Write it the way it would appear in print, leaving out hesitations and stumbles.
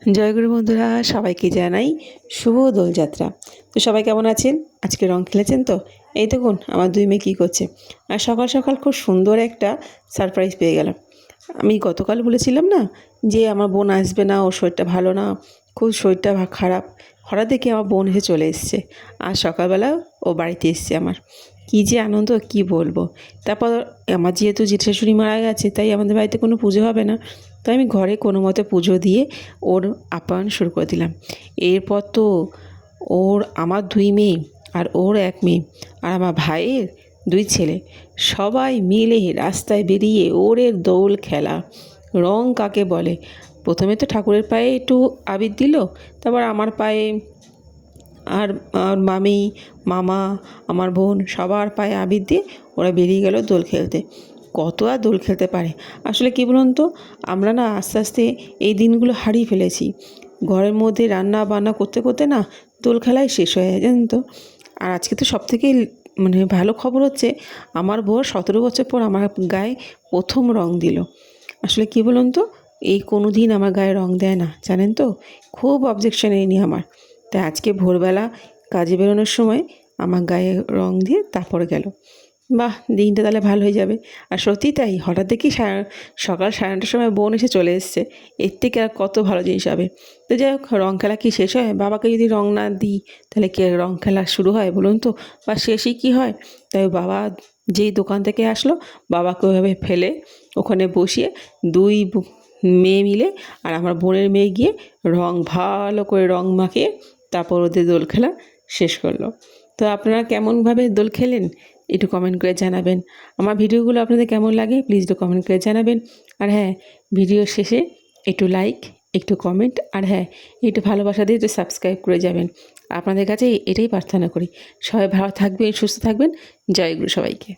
জয়গুরু বন্ধুরা, সবাইকে জানাই শুভ দোলযাত্রা। তো সবাই কেমন আছেন? আজকে রং খেলেছেন তো? এই দেখুন আমার দুই মেয়ে কী করছে। আর সকাল সকাল খুব সুন্দর একটা সারপ্রাইজ পেয়ে গেলাম। আমি গতকাল বলেছিলাম না যে আমার বোন আসবে না, ওর শরীরটা ভালো না, খুব শরীরটা খারাপ। হঠাৎ দেখি আমার বোন এসে চলে এসছে। আর সকালবেলা ও বাড়িতে এসছে আমার। কী যে আনন্দ কী বলবো। তারপর আমার যেহেতু জেঠু শাশুড়ি মারা গেছে, তাই আমাদের বাড়িতে কোনো পুজো হবে না। তো আমি ঘরে কোনো মতে পুজো দিয়ে ওর আপ্যায়ন শুরু করে দিলাম। এরপর তো আমার দুই মেয়ে আর ওর এক মেয়ে আর আমার ভাইয়ের দুই ছেলে সবাই মিলে রাস্তায় বেরিয়ে ওরের দোল খেলা। রং কাকে বলে? প্রথমে তো ঠাকুরের পায়ে একটু আবির দিল, তারপর আমার পায়ে, আর মামি, মামা, আমার বোন সবার পায়ে আবির দিয়ে ওরা বেরিয়ে গেল দোল খেলতে। কত আর দোল খেলতে পারে? আসলে কী বলুন তো, আমরা না আস্তে আস্তে এই দিনগুলো হারিয়ে ফেলেছি। ঘরের মধ্যে রান্না বান্না করতে করতে না দোল খেলাই শেষ হয়ে যায়, জানেন তো। আর আজকে তো সবথেকে ভালো খবর হচ্ছে, আমার বর 17 বছর পর আমার গায়ে প্রথম রং দিল। আসলে কী বলুন তো, এই কোনো দিন আমার গায়ে রং দেয় না, জানেন তো। খুব অবজেকশন এই আমার। তাই আজকে ভোরবেলা কাজে বেরোনোর সময় আমার গায়ে রং দিয়ে তারপরে গেল। বাহ, দিনটা তাহলে ভালো হয়ে যাবে। আর সত্যিই তাই, হঠাৎ দেখি সকাল 9:30টার সময় বোন এসে চলে এসছে। এর থেকে আর কত ভালো জিনিস হবে। তো যাই হোক, রং খেলা কি শেষ হয়? বাবাকে যদি রং না দিই তাহলে কি রং খেলা শুরু হয় বলুন তো? বা শেষই কি হয়? তাই বাবা যেই দোকান থেকে আসলো, বাবাকে ওইভাবে ফেলে ওখানে বসিয়ে দুই মেয়ে মিলে আর আমার বোনের মেয়ে গিয়ে রং ভালো করে রং মাখিয়ে তারপর ওদের দোল খেলা শেষ করলো। তো আপনারা কেমনভাবে দোল খেলেন একটু কমেন্ট করে জানাবেন। আমার ভিডিওগুলো আপনাদের কেমন লাগে প্লিজ একটু কমেন্ট করে জানাবেন। আর হ্যাঁ, ভিডিও শেষে একটু লাইক, একটু কমেন্ট, আর হ্যাঁ, একটু ভালোবাসা দিয়ে একটু সাবস্ক্রাইব করে যাবেন। আপনাদের কাছে এটাই প্রার্থনা করি। সবাই ভালো থাকবেন, সুস্থ থাকবেন। জয় গুরু সবাইকে।